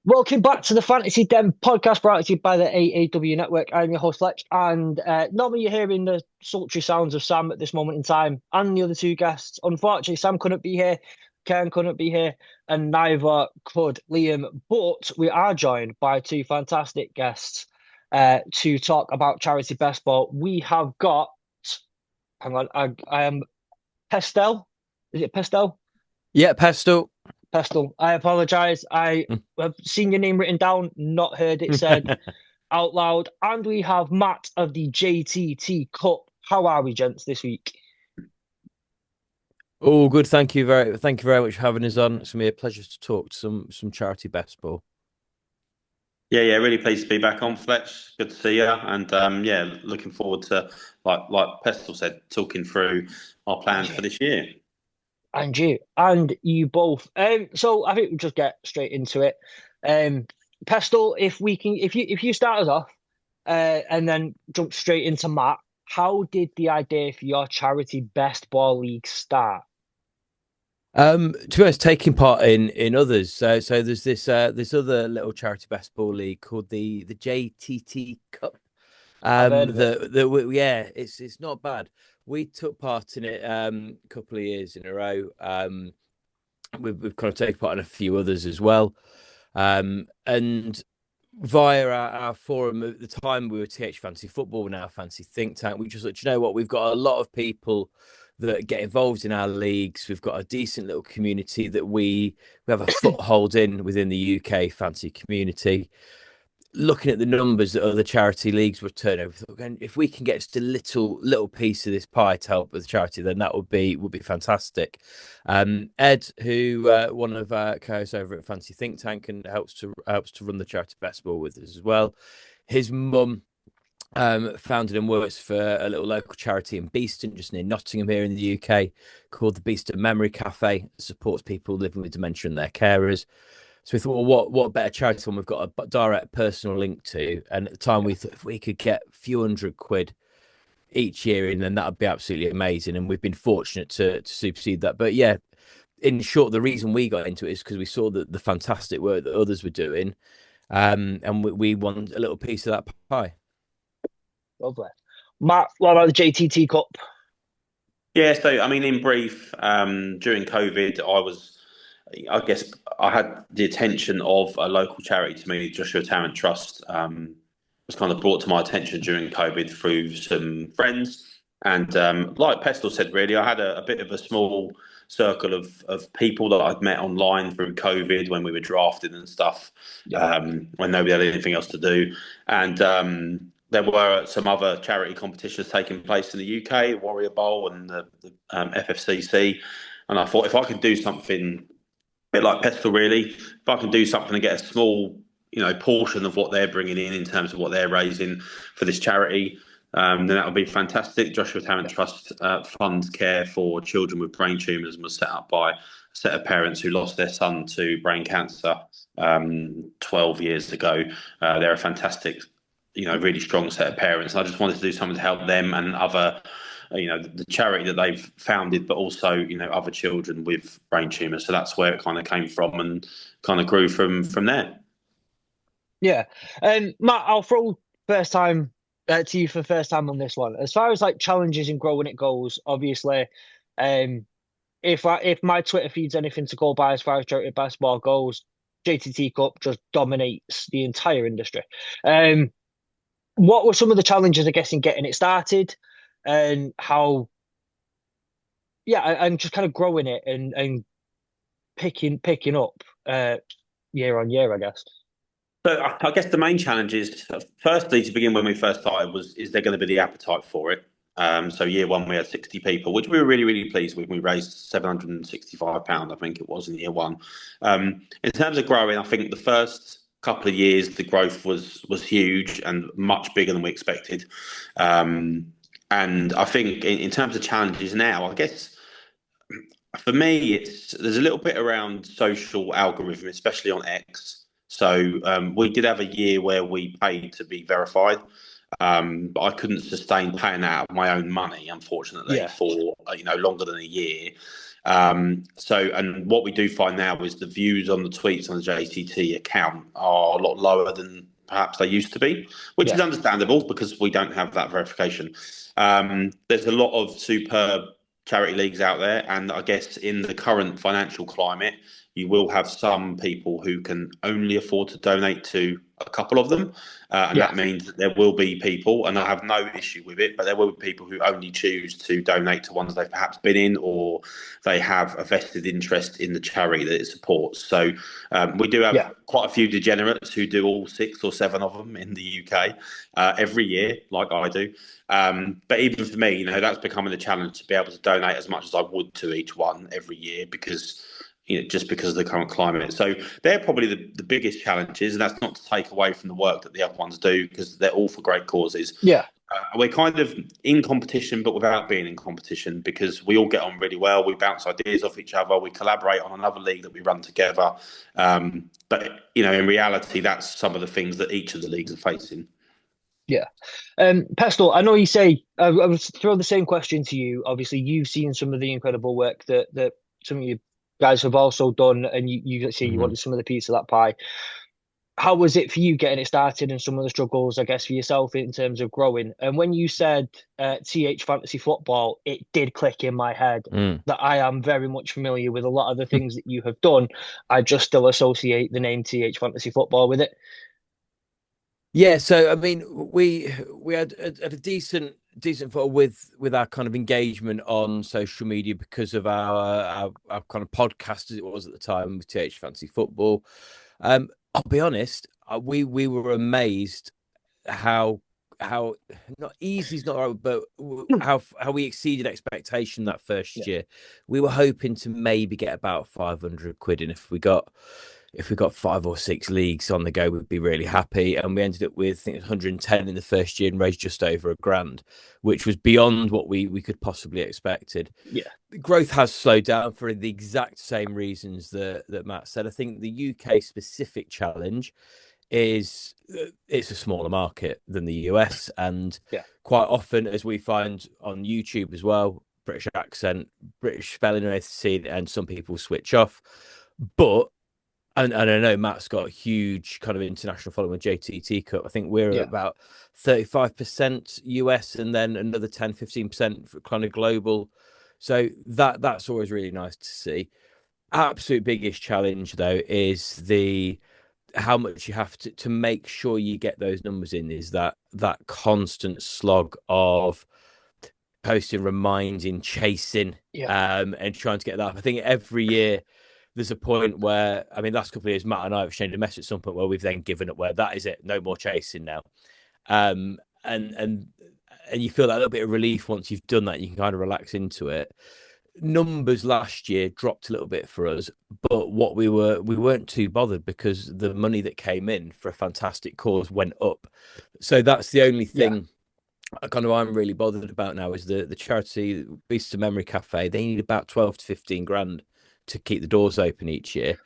Welcome back to the Fantasy Den podcast brought to you by the AAW Network. I'm your host, Fletch, and normally you're hearing the sultry sounds of Sam at this moment in time and the other two guests. Unfortunately, Sam couldn't be here, Ken couldn't be here, and neither could Liam, but we are joined by two fantastic guests to talk about Charity BestBall. We have got, hang on, I am Pestell. Is it Pestell? Yeah, Pestell. Pestell. I apologise. I have seen your name written down, not heard it said out loud. And we have Matt of the JTT Cup. How are we, gents, this week? Oh, good. Thank you very much for having us on. It's gonna be a pleasure to talk to some charity best ball. Yeah, really pleased to be back on, Fletch. Good to see you, and yeah, looking forward to like Pestell said, talking through our plans for this year. And you both. So I think we'll just get straight into it. Pestle, if you start us off, and then jump straight into Matt, how did the idea for your charity best ball league start? To be honest, taking part in others. So there's this other little charity best ball league called the JTT Cup. I've heard of it. Yeah, it's not bad. We took part in it a couple of years in a row. We've kind of taken part in a few others as well. And via our forum at the time, we were TH Fancy Football, we're now Fancy Think Tank. We just thought, you know what, we've got a lot of people that get involved in our leagues. We've got a decent little community that we have a foothold in within the UK fancy community. Looking at the numbers that other charity leagues would turn over, if we can get just a little piece of this pie to help with the charity, then that would be fantastic. Ed, who one of our co-hosts over at Fancy Think Tank and helps to run the charity best ball with us as well. His mum founded and works for a little local charity in Beeston, just near Nottingham here in the UK, called the Beeston Memory Cafe. It supports people living with dementia and their carers. So we thought, well, what better charity one we've got a direct personal link to? And at the time, we thought if we could get a few £100 each year in, then that would be absolutely amazing. And we've been fortunate to supersede that. But yeah, in short, the reason we got into it is because we saw the fantastic work that others were doing, and we want a little piece of that pie. Lovely. Matt, what about the JTT Cup? Yeah, so I mean, in brief, during COVID, I guess I had the attention of a local charity to me, Joshua Talent Trust, was kind of brought to my attention during COVID through some friends. And like Pestle said, really, I had a bit of a small circle of people that I'd met online through COVID when we were drafting and stuff, when nobody had anything else to do. And there were some other charity competitions taking place in the UK, Warrior Bowl and the FFCC. And I thought if I could do something bit like Pestell, really. If I can do something and get a small, portion of what they're bringing in terms of what they're raising for this charity, then that would be fantastic. Joshua Talent Trust funds care for children with brain tumours and was set up by a set of parents who lost their son to brain cancer 12 years ago. They're a fantastic, really strong set of parents. And I just wanted to do something to help them and other the charity that they've founded, but also, other children with brain tumours. So that's where it kind of came from and kind of grew from there. Yeah. Matt, I'll throw first time to you for first time on this one. As far as like challenges and growing it goes, obviously, if my Twitter feed's anything to go by as far as charity basketball goes, JTT Cup just dominates the entire industry. What were some of the challenges, I guess, in getting it started? And how, and just kind of growing it and picking up year on year, I guess. So I guess the main challenge is, firstly, to begin when we first started, is there going to be the appetite for it? So year one, we had 60 people, which we were really, really pleased with. We raised £765, I think it was, in year one. In terms of growing, I think the first couple of years, the growth was huge and much bigger than we expected. And I think in terms of challenges now, I guess for me, there's a little bit around social algorithm, especially on X. So we did have a year where we paid to be verified, but I couldn't sustain paying out of my own money, unfortunately, for longer than a year. And what we do find now is the views on the tweets on the JTT account are a lot lower than perhaps they used to be, which is understandable because we don't have that verification. There's a lot of superb charity leagues out there, and I guess in the current financial climate, you will have some people who can only afford to donate to a couple of them. And that means that there will be people, and I have no issue with it, but there will be people who only choose to donate to ones they've perhaps been in, or they have a vested interest in the charity that it supports. So we do have quite a few degenerates who do all 6 or 7 of them in the UK every year, like I do. But even for me, that's becoming a challenge to be able to donate as much as I would to each one every year because just because of the current climate. So they're probably the biggest challenges, and that's not to take away from the work that the other ones do because they're all for great causes. We're kind of in competition, but without being in competition because we all get on really well. We bounce ideas off each other. We collaborate on another league that we run together. But in reality, that's some of the things that each of the leagues are facing. Pestell, I know you say, I was throw the same question to you. Obviously, you've seen some of the incredible work that some of you guys have also done, and you say you wanted some of the piece of that pie. How was it for you getting it started and some of the struggles, I guess, for yourself in terms of growing? And when you said TH Fantasy Football, it did click in my head that I am very much familiar with a lot of the things that you have done. I just still associate the name TH Fantasy Football with it. Yeah, so I mean, we had a decent foot with our kind of engagement on social media because of our kind of podcast as it was at the time with TH Fantasy Football. I'll be honest, we were amazed how not easy is not right, but how we exceeded expectation that first year. We were hoping to maybe get about 500 quid, and if we got 5 or 6 leagues on the go, we'd be really happy. And we ended up with, I think, 110 in the first year and raised just over £1,000, which was beyond what we could possibly expected. The growth has slowed down for the exact same reasons that Matt said. I think the UK specific challenge is it's a smaller market than the US, and quite often, as we find on YouTube as well, British accent, British spelling, and some people switch off, but and I know Matt's got a huge kind of international following with JTT Cup. I think we're at about 35% US and then another 10-15% for kind of global. So that's always really nice to see. Absolute biggest challenge though is how much you have to make sure you get those numbers in, is that constant slog of posting, reminding, chasing, and trying to get that up. I think every year there's a point where, I mean, last couple of years, Matt and I have exchanged a message at some point where we've then given up, where that is it, no more chasing now. And you feel that little bit of relief once you've done that, you can kind of relax into it. Numbers last year dropped a little bit for us, but we weren't too bothered because the money that came in for a fantastic cause went up. So that's the only thing I'm really bothered about now is the charity Beasts of Memory Cafe. They need about 12 to 15 grand to keep the doors open each year.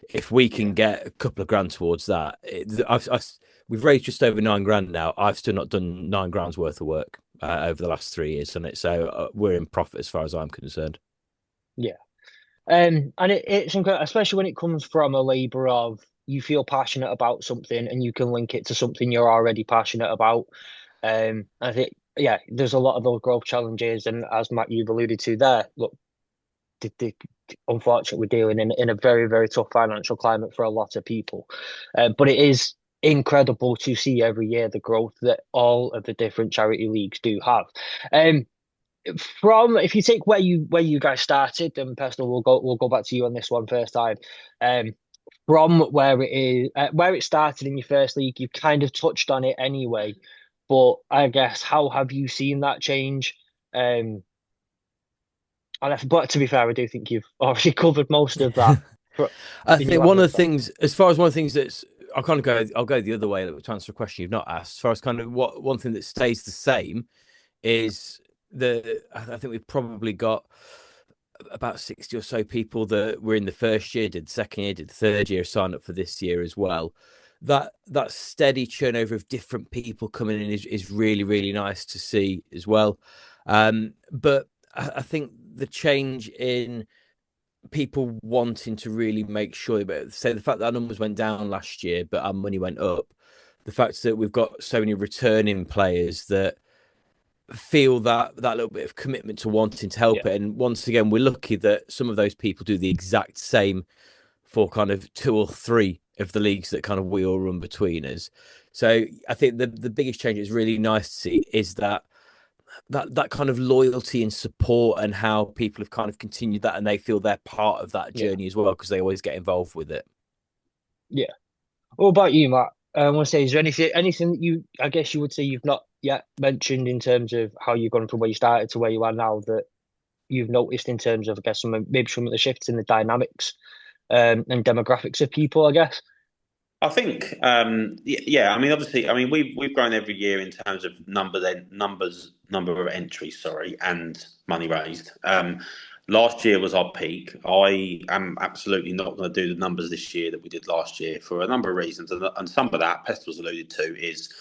If we can get a couple of grand towards that, we've raised just over 9 grand now. I've still not done 9 grand's worth of work over the last 3 years on it, so we're in profit as far as I'm concerned. And it's incredible, especially when it comes from a labour of you feel passionate about something and you can link it to something you're already passionate about. I think there's a lot of those growth challenges, and as Matt you've alluded to there, look, unfortunately we're dealing in a very, very tough financial climate for a lot of people, but it is incredible to see every year the growth that all of the different charity leagues do have. From, if you take where you guys started, and Pestell, we'll go back to you on this one first time. From where it started in your first league, you've kind of touched on it anyway, but I guess how have you seen that change? But to be fair, I do think you've already covered most of that. I think one of the things that's I'll go the other way to answer a question you've not asked. As far as kind of one thing that stays the same is I think we've probably got about 60 or so people that were in the first year, did the second year, did the third year, signed up for this year as well. That steady turnover of different people coming in is really, really nice to see as well. But I think the change in people wanting to really make sure, but say the fact that our numbers went down last year, but our money went up, the fact that we've got so many returning players that feel that little bit of commitment to wanting to help it. And once again, we're lucky that some of those people do the exact same for kind of 2 or 3 of the leagues that kind of we all run between us. So I think the biggest change is really nice to see is that kind of loyalty and support, and how people have kind of continued that, and they feel they're part of that journey as well, because they always get involved with it. Yeah. What about you, Matt? I want to say, is there anything that you, I guess you would say you've not yet mentioned in terms of how you've gone from where you started to where you are now, that you've noticed in terms of, I guess, maybe some of the shifts in the dynamics and demographics of people, I guess? I think, yeah. I mean, obviously, I mean we've grown every year in terms of number of entries, sorry, and money raised. Last year was our peak. I am absolutely not going to do the numbers this year that we did last year for a number of reasons, and some of that Pestel's alluded to is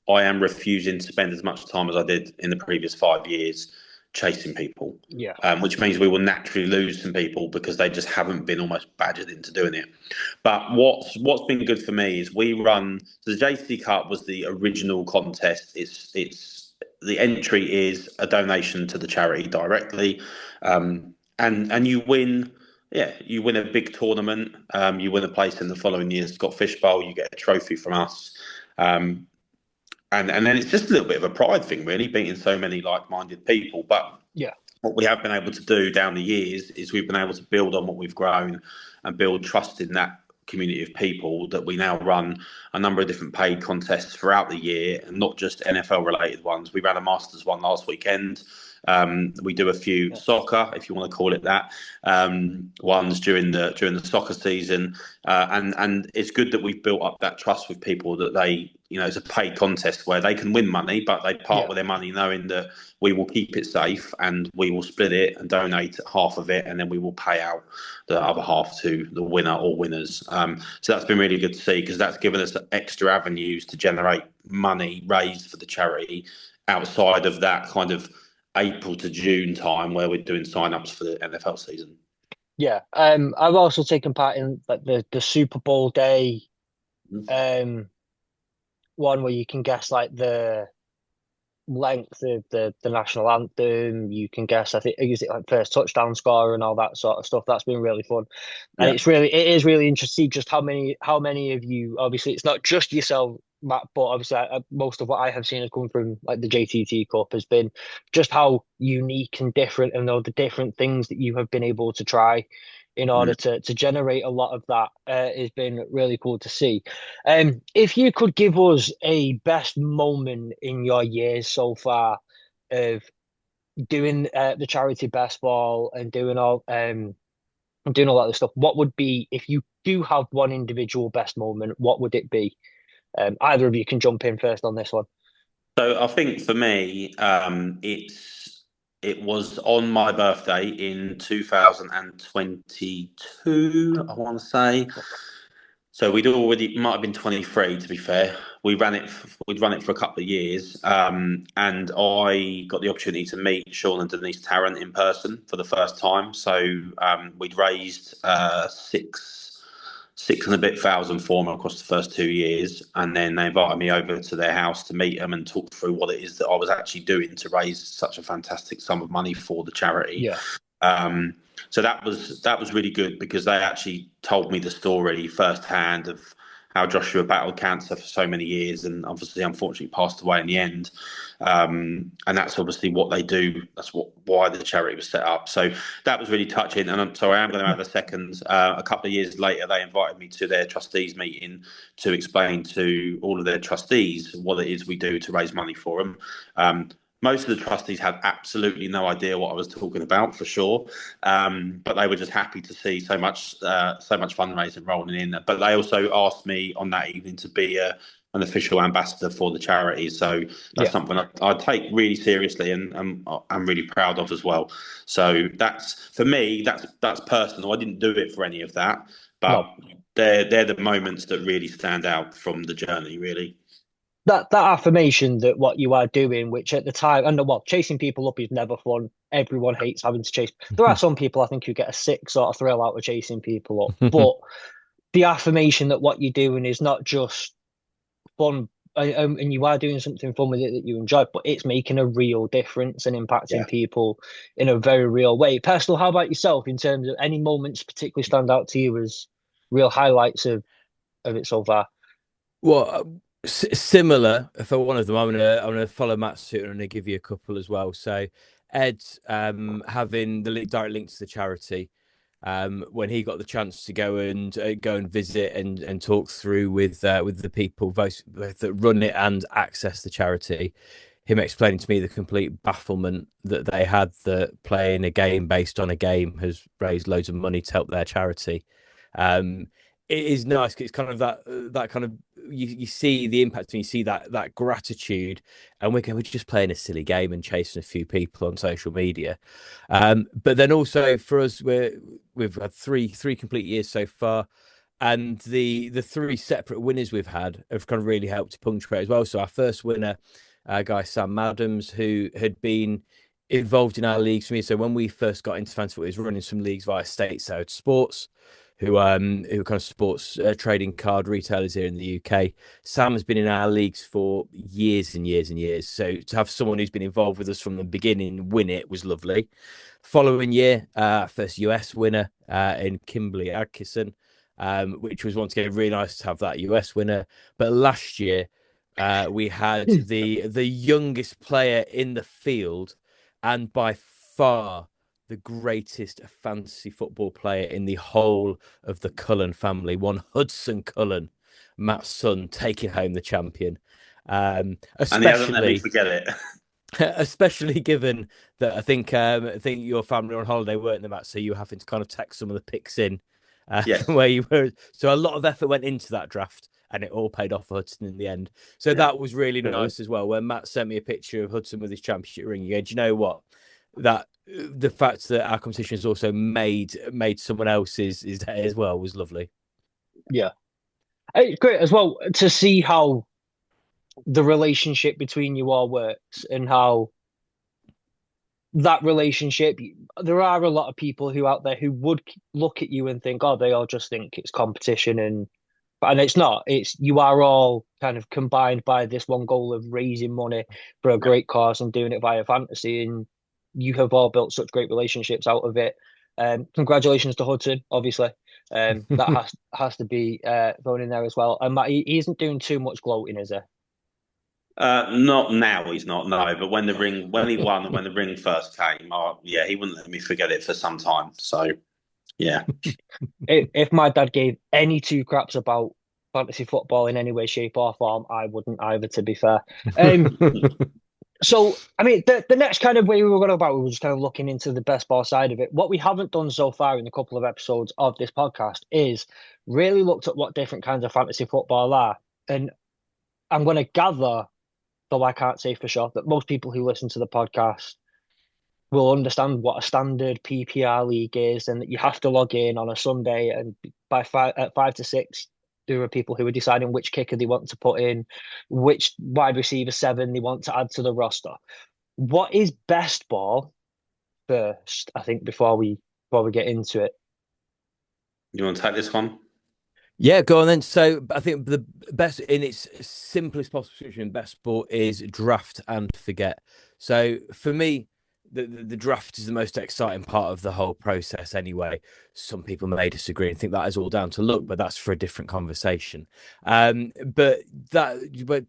I am refusing to spend as much time as I did in the previous 5 years chasing people. Yeah. Which means we will naturally lose some people because they just haven't been almost badgered into doing it. But what's been good for me is we run the JTT Cup was the original contest. It's the entry is a donation to the charity directly, and you win. Yeah, you win a big tournament. You win a place in the following year's Scott Fish Bowl. You get a trophy from us. And then it's just a little bit of a pride thing, really, beating so many like-minded people. But Yeah. what we have been able to do down the years is we've been able to build on what we've grown and build trust in that community of people, that we now run a number of different paid contests throughout the year, and not just NFL related ones. We ran a Masters one last weekend. We do a few soccer, if you want to call it that, ones during the soccer season, and it's good that we've built up that trust with people, that they, it's a paid contest where they can win money, but they part with their money knowing that we will keep it safe and we will split it and donate half of it, and then we will pay out the other half to the winner or winners. So that's been really good to see, because that's given us extra avenues to generate money raised for the charity outside of that kind of April to June time where we're doing sign-ups for the NFL season. Yeah. I've also taken part in like the Super Bowl day one where you can guess like the length of the national anthem. You can guess, I think, is it like first touchdown score and all that sort of stuff. That's been really fun. And it is really interesting just how many of you, obviously it's not just yourself, Matt, but obviously most of what I have seen has come from like the JTT Cup, has been just how unique and different, and all the different things that you have been able to try in order to generate a lot of that has been really cool to see. If you could give us a best moment in your years so far of doing the charity best ball and doing all that other stuff, what would be, if you do have one individual best moment, what would it be? Either of you can jump in first on this one. So I think for me, it was on my birthday in 2022, I want to say. So it might have been 23, to be fair. We'd run it for a couple of years, and I got the opportunity to meet Sean and Denise Tarrant in person for the first time. So we'd raised six and a bit thousand for them across the first 2 years, and then they invited me over to their house to meet them and talk through what it is that I was actually doing to raise such a fantastic sum of money for the charity. Yeah. So that was really good, because they actually told me the story firsthand of how Joshua battled cancer for so many years, and obviously, unfortunately, passed away in the end. And that's obviously what they do. That's why the charity was set up. So that was really touching. And so I am going to have a second. A couple of years later, they invited me to their trustees meeting to explain to all of their trustees what it is we do to raise money for them. Most of the trustees had absolutely no idea what I was talking about, for sure, but they were just happy to see so much fundraising rolling in. But they also asked me on that evening to be an official ambassador for the charity, so that's something I take really seriously, and I'm really proud of as well. So that's, for me, that's personal. I didn't do it for any of that, but they're the moments that really stand out from the journey, really. that affirmation that what you are doing, which at the time, and well, chasing people up is never fun. Everyone hates having to chase. There are some people I think who get a sick sort of thrill out of chasing people up, but the affirmation that what you're doing is not just fun, and you are doing something fun with it that you enjoy, but it's making a real difference and impacting Yeah. people in a very real way. Pestell, how about yourself in terms of any moments particularly stand out to you as real highlights of it so far? Well, similar for one of them. I'm gonna follow Matt's suit and I'm gonna give you a couple as well. So Ed, having the direct link to the charity, when he got the chance to go and visit and talk through with the people both that run it and access the charity, him explaining to me the complete bafflement that they had that playing a game based on a game has raised loads of money to help their charity. Um, it is nice. It's kind of that kind of you see the impact and you see that gratitude, and we're just playing a silly game and chasing a few people on social media. But then also for us, we've had three complete years so far, and the three separate winners we've had have kind of really helped to punctuate as well. So our first winner, guy Sam Madams, who had been involved in our leagues for me. So when we first got into fantasy football, he was running some leagues via Stateside Sports, who kind of sports trading card retailers here in the UK. Sam has been in our leagues for years and years and years. So to have someone who's been involved with us from the beginning win it was lovely. Following year, first US winner in Kimberly Atkinson, which was once again really nice to have that US winner. But last year, we had the youngest player in the field, and by far the greatest fantasy football player in the whole of the Cullen family, one Hudson Cullen, Matt's son, taking home the champion. And he hasn't let me forget it. Especially given that I think your family were on holiday, weren't they, Matt? So you were having to kind of text some of the picks in Yes. from where you were. So a lot of effort went into that draft, and it all paid off for Hudson in the end. So that was really nice as well. When Matt sent me a picture of Hudson with his championship ring, you go, do you know what? That the fact that our competition has also made someone else's day as well was lovely. Yeah, it's great as well to see how the relationship between you all works and how that relationship, there are a lot of people who out there who would look at you and think, oh, they all just think it's competition, and it's not. It's you are all kind of combined by this one goal of raising money for a great cause and doing it via fantasy, and you have all built such great relationships out of it. Congratulations to Hudson, obviously. That has to be thrown in there as well. And Matt, he isn't doing too much gloating, is he? Not now, he's not. No, but when he won, and when the ring first came, yeah, he wouldn't let me forget it for some time. So, yeah. If my dad gave any two craps about fantasy football in any way, shape, or form, I wouldn't either, to be fair. So, I mean, the next kind of way we were going about, we were just kind of looking into the best ball side of it. What we haven't done so far in a couple of episodes of this podcast is really looked at what different kinds of fantasy football are. And I'm going to gather, though I can't say for sure, that most people who listen to the podcast will understand what a standard PPR league is, and that you have to log in on a Sunday, and at 5 to 6, there are people who are deciding which kicker they want to put in, which wide receiver 7 they want to add to the roster. What is best ball first? I think before we get into it. You want to take this one? Yeah, go on then. So I think the best, in its simplest possible description, best ball is draft and forget. So for me, the draft is the most exciting part of the whole process anyway. Some people may disagree and think that is all down to luck, but that's for a different conversation. But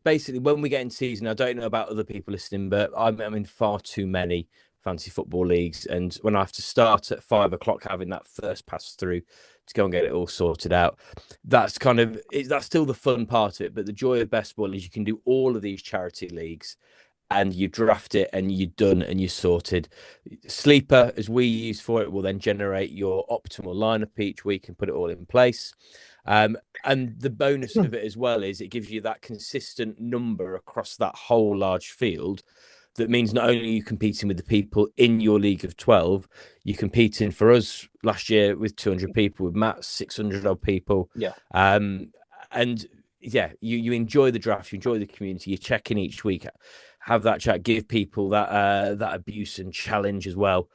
basically when we get in season, I don't know about other people listening, but I'm in far too many fantasy football leagues, and when I have to start at 5 o'clock having that first pass through to go and get it all sorted out, that's still the fun part of it. But the joy of best ball is you can do all of these charity leagues and you draft it and you're done and you're sorted. Sleeper, as we use for it, will then generate your optimal lineup each week and put it all in place. And the bonus of it as well is it gives you that consistent number across that whole large field. That means not only are you competing with the people in your league of 12, you're competing for us last year with 200 people, with Matt, 600 odd people. Yeah. And yeah, you enjoy the draft, you enjoy the community, you check in each week, have that chat, give people that abuse and challenge as well.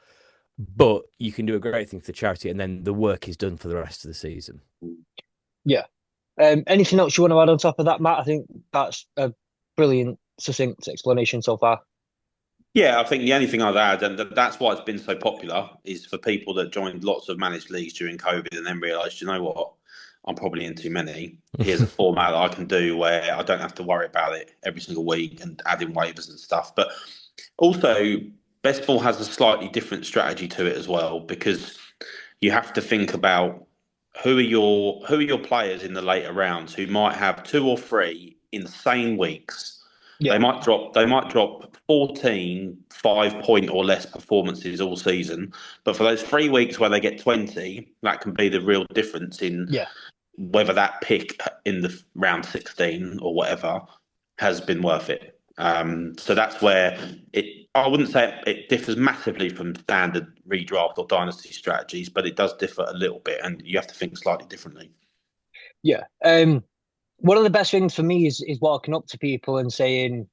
But you can do a great thing for the charity, and then the work is done for the rest of the season. Yeah. Anything else you want to add on top of that, Matt? I think that's a brilliant, succinct explanation so far. Yeah, I think the only thing I'd add, and that's why it's been so popular, is for people that joined lots of managed leagues during COVID and then realised, you know what, I'm probably in too many. Here's a format that I can do where I don't have to worry about it every single week and adding waivers and stuff. But also, Best Ball has a slightly different strategy to it as well, because you have to think about who are your players in the later rounds who might have two or three in the same weeks. Yeah. They might drop 14 5 point or less performances all season. But for those 3 weeks where they get 20, that can be the real difference in Yeah. whether that pick in the round 16 or whatever has been worth it. So that's where I wouldn't say it differs massively from standard redraft or dynasty strategies, but it does differ a little bit, and you have to think slightly differently. Yeah. One of the best things for me is walking up to people and saying,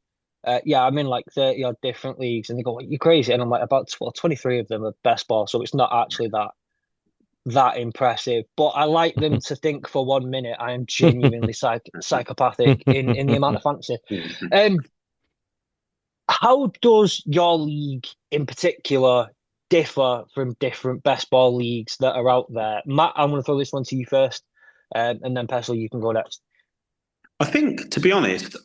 yeah, I'm in like 30 odd different leagues, and they go, you're crazy. And I'm like, about 23 of them are best ball, so it's not actually that impressive. But I like them to think for 1 minute I am genuinely psychopathic in the amount of fantasy. How does your league in particular differ from different best ball leagues that are out there? Matt, I'm going to throw this one to you first, and then Pestell, you can go next. I think, to be honest,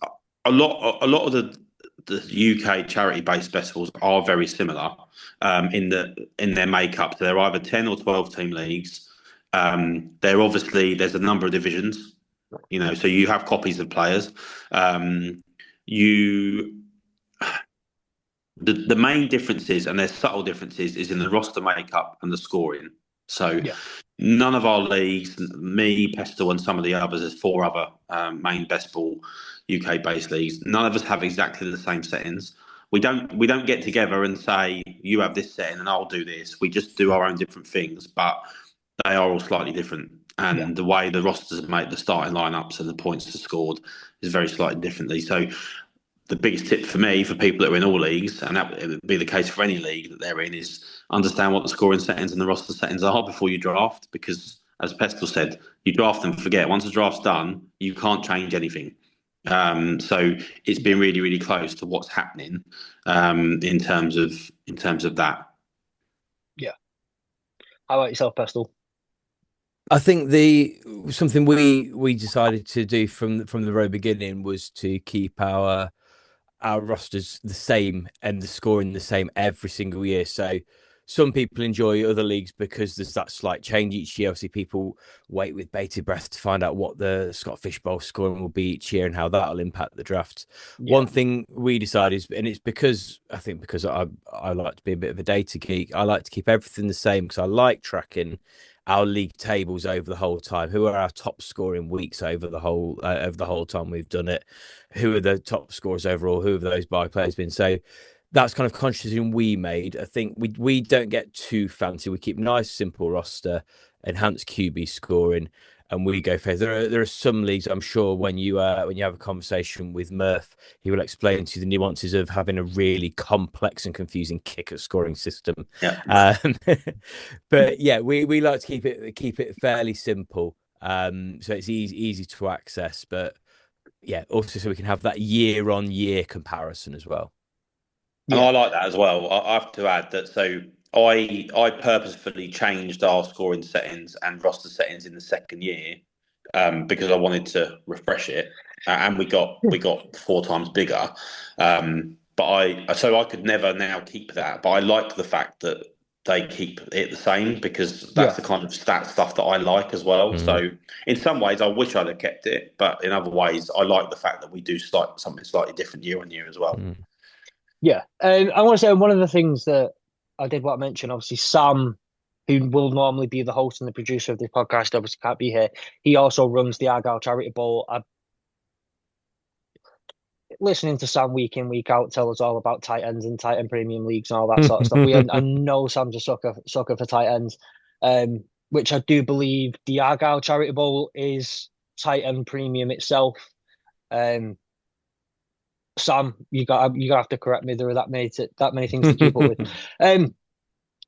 a lot of the UK charity based festivals are very similar in their makeup. So they're either 10 or 12 team leagues. There's a number of divisions, so you have copies of players. You the main differences, and there's subtle differences, is in the roster makeup and the scoring. So Yeah. none of our leagues, me, Pestell, and some of the others, there's four other main best ball UK based leagues. None of us have exactly the same settings. We don't get together and say you have this setting and I'll do this. We just do our own different things, but they are all slightly different. And Yeah. the way the rosters make the starting lineups and the points scored is very slightly differently. So the biggest tip for me, for people that are in all leagues, and that would be the case for any league that they're in, is understand what the scoring settings and the roster settings are before you draft. Because, as Pestell said, you draft and forget. Once the draft's done, you can't change anything. So it's been really, really close to what's happening in terms of that. Yeah. How about yourself, Pestell? I think something we decided to do from the very beginning was to keep our rosters the same and the scoring the same every single year. So some people enjoy other leagues because there's that slight change each year. Obviously, people wait with bated breath to find out what the Scott Fishbowl scoring will be each year and how that'll impact the drafts. Yeah. One thing we decided, and it's because I like to be a bit of a data geek, I like to keep everything the same because I like tracking our league tables over the whole time. Who are our top scoring weeks over the whole time we've done it? Who are the top scorers overall? Who have those by players been? So that's kind of conscious decision we made. I think we don't get too fancy. We keep nice, simple roster, enhanced QB scoring, and we go for there are some leagues. I'm sure when you have a conversation with Murph, he will explain to you the nuances of having a really complex and confusing kicker scoring system. Yeah. But yeah, we like to keep it fairly simple. So it's easy to access, but yeah, also so we can have that year-on-year comparison as well. And I like that as well. I have to add that. So I purposefully changed our scoring settings and roster settings in the second year because I wanted to refresh it, and we got 4 times bigger. But I could never now keep that. But I like the fact that they keep it the same because that's the kind of stat stuff that I like as well. Mm. So in some ways, I wish I'd have kept it, but in other ways, I like the fact that we do something slightly different year on year as well. Mm. Yeah. I want to say one of the things that I did want to mention, obviously, Sam, who will normally be the host and the producer of this podcast, obviously can't be here. He also runs the Argyle Charity Bowl. Listening to Sam week in, week out tell us all about tight ends and tight end premium leagues and all that sort of stuff. I know Sam's a sucker for tight ends, which I do believe the Argyle Charity Bowl is tight end premium itself. Sam, you got to have to correct me. There are that many things to keep up with.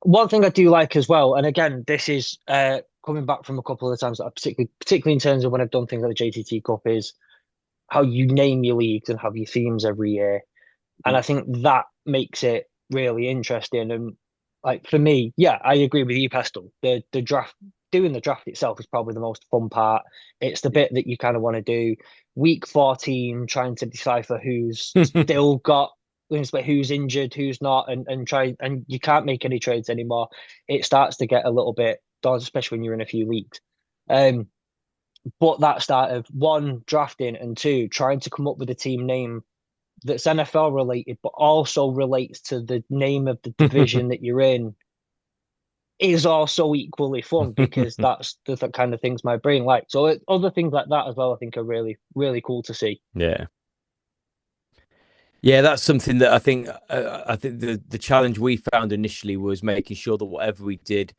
One thing I do like as well, and again, this is coming back from a couple of times that I particularly in terms of when I've done things like the JTT Cup, is how you name your leagues and have your themes every year. And I think that makes it really interesting. And like for me, yeah, I agree with you, Pestell. The draft, doing the draft itself is probably the most fun part. It's the bit that you kind of want to do. Week 14, trying to decipher who's still got who's injured, who's not, and try, and you can't make any trades anymore. It starts to get a little bit daunting, especially when you're in a few leagues. But that start of one, drafting, and two, trying to come up with a team name that's NFL related, but also relates to the name of the division that you're in, is also equally fun, because that's the kind of things my brain likes. So other things like that as well, I think are really, really cool to see. Yeah. Yeah, that's something that I think the challenge we found initially was making sure that whatever we did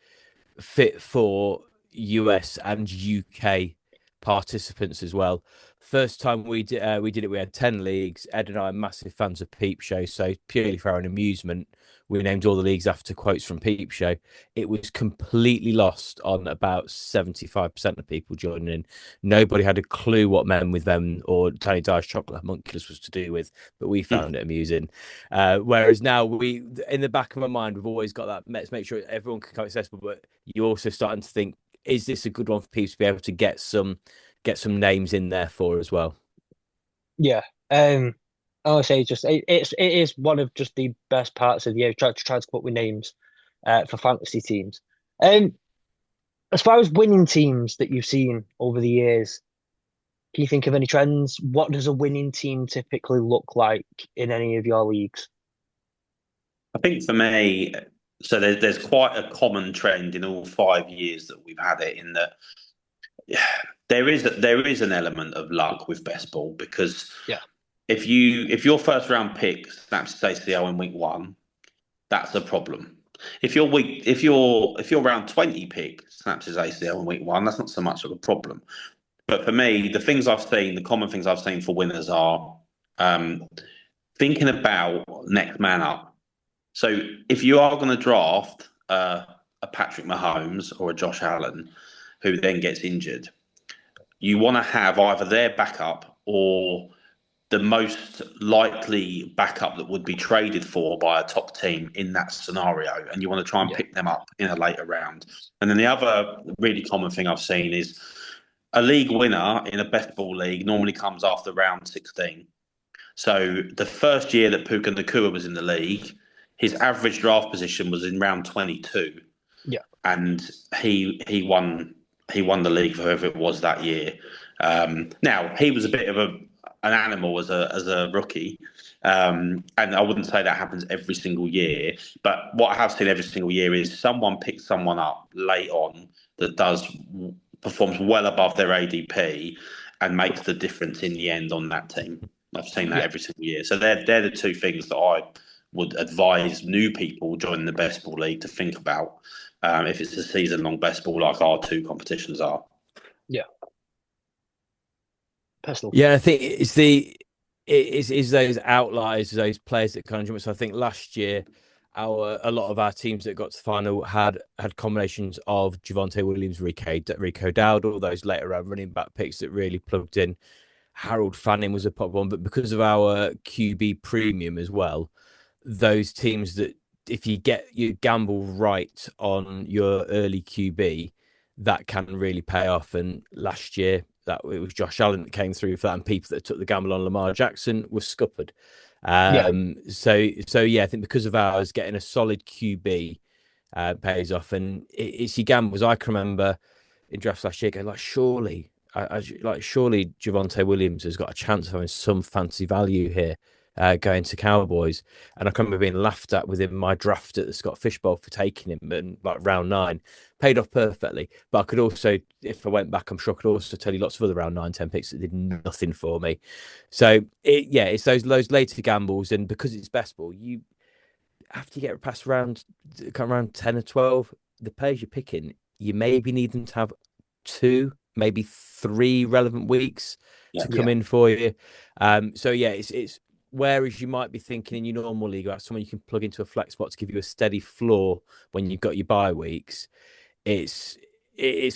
fit for US and UK participants as well. First time we did it, we had 10 leagues. Ed and I are massive fans of Peep Show, so purely for our own amusement, we named all the leagues after quotes from Peep Show. It was completely lost on about 75% of people joining in. Nobody had a clue what Men with Them or Tiny Dice Chocolate Homunculus was to do with, but we found it amusing. Whereas now we, in the back of my mind, we've always got that, let's make sure everyone can come accessible, but you're also starting to think, is this a good one for people to be able to get some names in there for as well? Yeah. I would say just it is one of just the best parts of the year, try to come up with names for fantasy teams. As far as winning teams that you've seen over the years, can you think of any trends? What does a winning team typically look like in any of your leagues? I think for me, so there's quite a common trend in all 5 years that we've had it, in that there is an element of luck with best ball, because Yeah. if your first round pick snaps his ACL in week 1, that's a problem. If your round 20 pick snaps his ACL in week 1, that's not so much of a problem. But for me, the common things I've seen for winners are thinking about next man up. So if you are going to draft a Patrick Mahomes or a Josh Allen, who then gets injured, you want to have either their backup or the most likely backup that would be traded for by a top team in that scenario, and you want to try and pick them up in a later round. And then the other really common thing I've seen is a league winner in a best ball league normally comes after round 16. So the first year that Puka Nakua was in the league, his average draft position was in round 22. Yeah. And he won the league for whoever it was that year. Now he was a bit of an animal as a rookie, and I wouldn't say that happens every single year. But what I have seen every single year is someone picks someone up late on that performs well above their ADP and makes the difference in the end on that team. I've seen that every single year. So they're the two things that I would advise new people joining the best ball league to think about, if it's a season-long best ball like our two competitions are. Yeah. Personal. Yeah, I think it's those outliers, those players that kind of jump. So I think last year, a lot of our teams that got to the final had combinations of Javonte Williams, Rico Dowd, all those later round running back picks that really plugged in. Harold Fanning was a pop one, but because of our QB premium as well, those teams that if you get your gamble right on your early QB, that can really pay off. And last year, that it was Josh Allen that came through for that, and people that took the gamble on Lamar Jackson were scuppered. So yeah, I think because of ours, getting a solid QB pays off, and it's your gambles. I can remember in drafts last year going like, surely Javonte Williams has got a chance of having some fancy value here, going to Cowboys. And I can remember being laughed at within my draft at the Scott Fishbowl for taking him in like round 9. Paid off perfectly. But I could also, if I went back, I'm sure I could also tell you lots of other round 9, 10 picks that did nothing for me. So it's those later gambles, and because it's best ball, you after you get past around 10 or 12, the players you're picking, you maybe need them to have 2 maybe 3 relevant weeks Yeah. to come in for you. So yeah, it's whereas you might be thinking in your normal league about someone you can plug into a flex spot to give you a steady floor when you've got your bye weeks. It's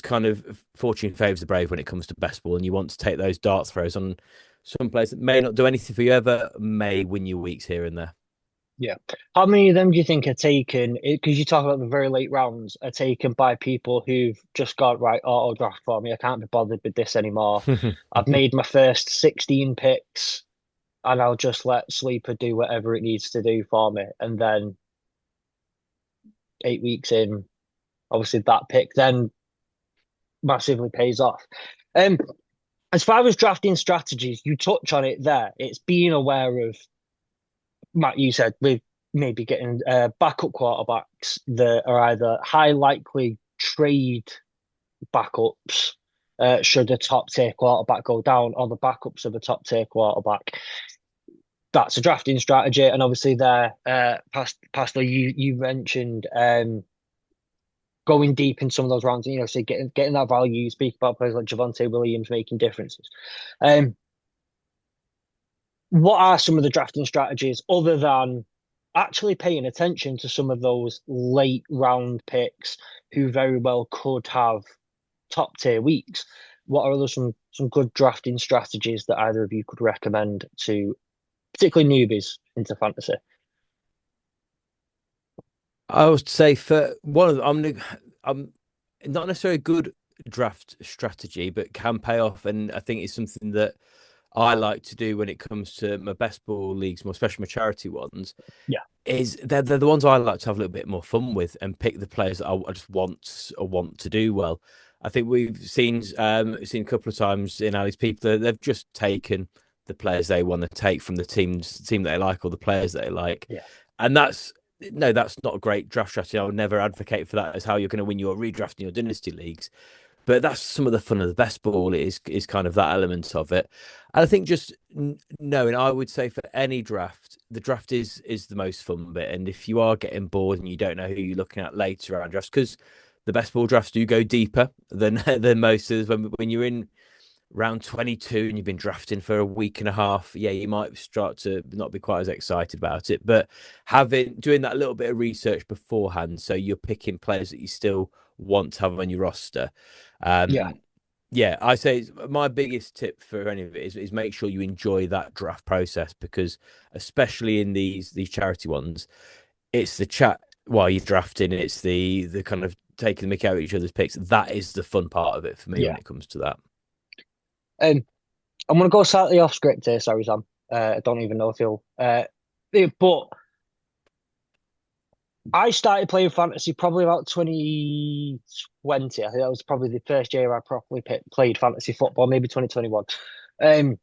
kind of fortune favours the brave when it comes to best ball, and you want to take those dart throws on some players that may not do anything for you ever, may win you weeks here and there. Yeah. How many of them do you think are taken? Because you talk about the very late rounds are taken by people who've just got right auto draft for me. I can't be bothered with this anymore. I've made my first 16 picks, and I'll just let Sleeper do whatever it needs to do for me. And then 8 weeks in, obviously that pick then massively pays off. As far as drafting strategies, you touch on it there. It's being aware of, Matt, you said, with maybe getting backup quarterbacks that are either high likely trade backups should a top tier quarterback go down, or the backups of a top tier quarterback. That's a drafting strategy. And obviously there, Pestell, you mentioned going deep in some of those rounds, so getting that value. You speak about players like Javonte Williams making differences. What are some of the drafting strategies other than actually paying attention to some of those late round picks who very well could have top tier weeks? What are some good drafting strategies that either of you could recommend to particularly newbies into fantasy? I would say for one of them, I'm not necessarily a good draft strategy, but can pay off, and I think it's something that I like to do when it comes to my best ball leagues, more especially my charity ones. Yeah, is they're the ones I like to have a little bit more fun with and pick the players that I just want to do well. I think we've seen a couple of times in Ali's people that they've just taken the players they want to take from the team that they like, or the players that they like, yeah, and that's not a great draft strategy. I would never advocate for that as how you're going to win your redraft in your dynasty leagues. But that's some of the fun of the best ball is kind of that element of it. And I think just knowing, I would say for any draft, the draft is the most fun bit. And if you are getting bored and you don't know who you're looking at later around drafts, because the best ball drafts do go deeper than than most of when you're in round 22 and you've been drafting for a week and a half, yeah, you might start to not be quite as excited about it. But doing that little bit of research beforehand, so you're picking players that you still want to have on your roster. yeah, Yeah, I say my biggest tip for any of it is make sure you enjoy that draft process, because especially in these charity ones, it's the chat while you're drafting, it's the kind of taking the mickey out of each other's picks. That is the fun part of it for me when yeah. it comes to that. I'm gonna go slightly off script here. Sorry, Sam. I don't even know if you'll. But I started playing fantasy probably about 2020. I think that was probably the first year I properly played fantasy football, maybe 2021. Um,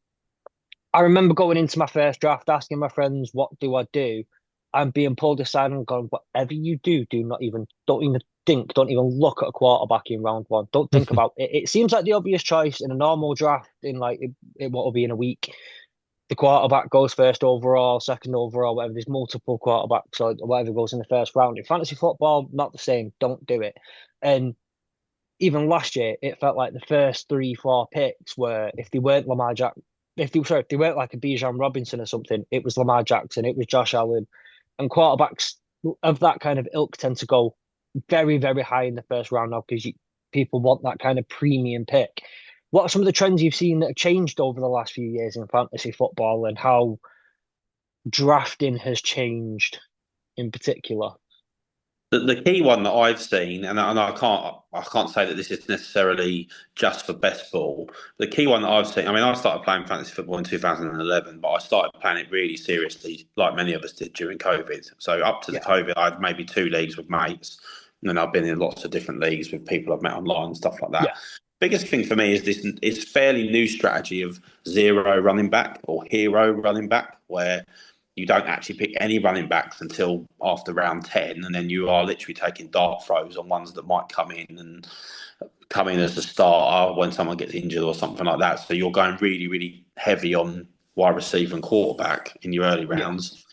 I remember going into my first draft, asking my friends, "What do I do?" And being pulled aside and going, "Whatever you do, don't even think, don't even look at a quarterback in round one. Don't think about it. It seems like the obvious choice in a normal draft in like what will be in a week. The quarterback goes first overall, second overall, whatever. There's multiple quarterbacks or whatever goes in the first round. In fantasy football, not the same. Don't do it." And even last year, it felt like the first 3, 4 picks were, if they weren't Lamar Jack, if they weren't like a Bijan Robinson or something, it was Lamar Jackson, it was Josh Allen, and quarterbacks of that kind of ilk tend to go very, very high in the first round now because people want that kind of premium pick. What are some of the trends you've seen that have changed over the last few years in fantasy football, and how drafting has changed in particular? The key one that I've seen, and I can't say that this is necessarily just for best ball. The key one that I've seen, I mean, I started playing fantasy football in 2011, but I started playing it really seriously, like many of us did during COVID. So up to the Yeah, COVID, I had maybe 2 leagues with mates, and then I've been in lots of different leagues with people I've met online and stuff like yeah, that. Biggest thing for me is this: it's fairly new strategy of zero running back or hero running back, where you don't actually pick any running backs until after round 10, and then you are literally taking dart throws on ones that might come in as a starter when someone gets injured or something like that. So you're going really, really heavy on wide receiver and quarterback in your early yeah, rounds.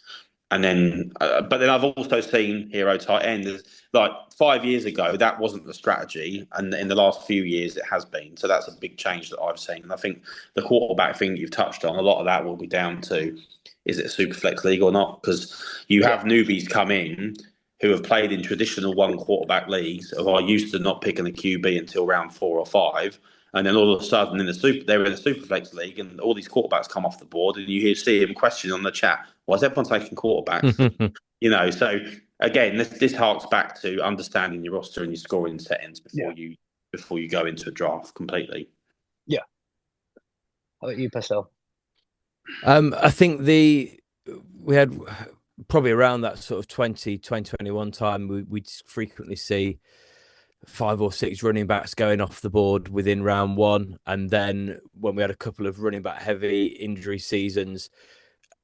And then, but then I've also seen hero tight end. like 5 years ago, that wasn't the strategy, and in the last few years, it has been. So that's a big change that I've seen. And I think the quarterback thing you've touched on, a lot of that will be down to, is it a super flex league or not? Because you have newbies come in who have played in traditional one quarterback leagues, who are used to not picking a QB until round 4 or 5. And then all of a sudden, they're in a super flex league, and all these quarterbacks come off the board, and you see him question on the chat, "Why is everyone taking quarterbacks?" So again, this harks back to understanding your roster and your scoring settings before you go into a draft completely. Yeah. How about you, Pestell? I think we had probably around that sort of 2021 time, we'd frequently see 5 or 6 running backs going off the board within round 1. And then when we had a couple of running back heavy injury seasons,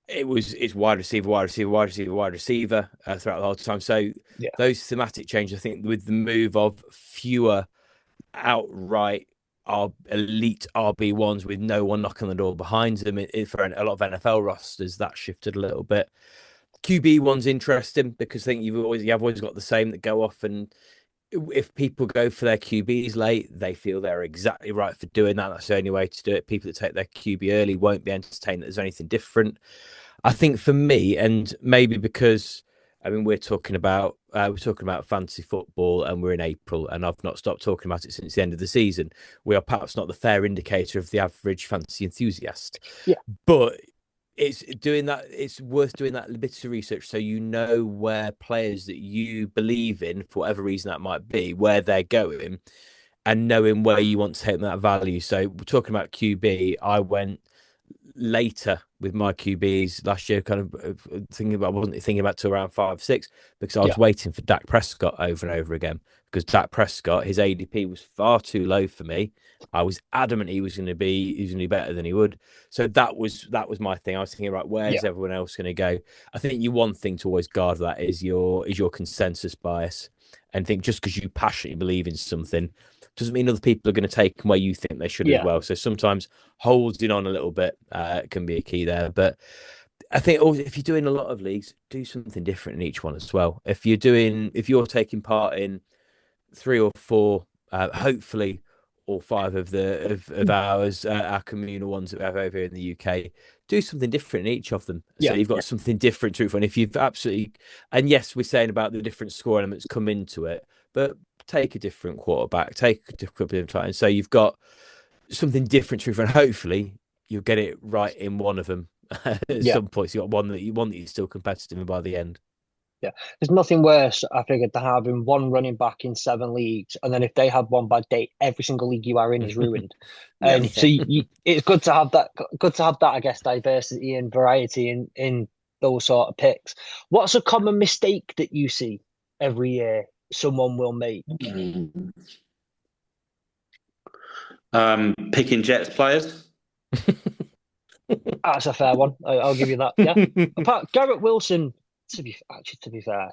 it's wide receiver throughout the whole time. So those thematic changes, I think, with the move of fewer outright elite RB1s with no one knocking on the door behind them, for a lot of NFL rosters, that shifted a little bit. QB one's interesting because I think you've always got the same that go off, and if people go for their QBs late, they feel they're exactly right for doing that. That's the only way to do it. People that take their QB early won't be entertained that there's anything different. I think for me, and maybe because we're talking about fantasy football, and we're in April, and I've not stopped talking about it since the end of the season. We are perhaps not the fair indicator of the average fantasy enthusiast. Yeah, but it's worth doing that bit of research so you know where players that you believe in, for whatever reason that might be, where they're going, and knowing where you want to take that value. So we're talking about QB. I went later with my QBs last year, kind of I wasn't thinking about till around 5-6, because I was waiting for Dak Prescott over and over again, because Dak Prescott, his ADP was far too low for me. I was adamant he was going to be better than he would. So that was my thing. I was thinking, right, where's everyone else going to go? I think one thing to always guard that is your consensus bias, and think just because you passionately believe in something doesn't mean other people are going to take them where you think they should as well. So sometimes holding on a little bit can be a key there. But I think also, if you're doing a lot of leagues, do something different in each one as well. If you're taking part in 3 or 4, hopefully all 5 of ours, our communal ones that we have over here in the UK, do something different in each of them. So you've got something different to it. And if you've absolutely, and yes, we're saying about the different score elements come into it, but take a different quarterback, take a different time. So you've got something different to it, and hopefully you'll get it right in one of them at some point. So you got one that you're still competitive in by the end. Yeah, there's nothing worse, I figured, than having one running back in 7 leagues, and then if they have one bad day, every single league you are in is ruined. And so it's good to have that. Good to have that, I guess, diversity and variety in those sort of picks. What's a common mistake that you see every year someone will make? Picking Jets players. That's a fair one. I'll give you that. Yeah. Apart Garrett Wilson. To be fair,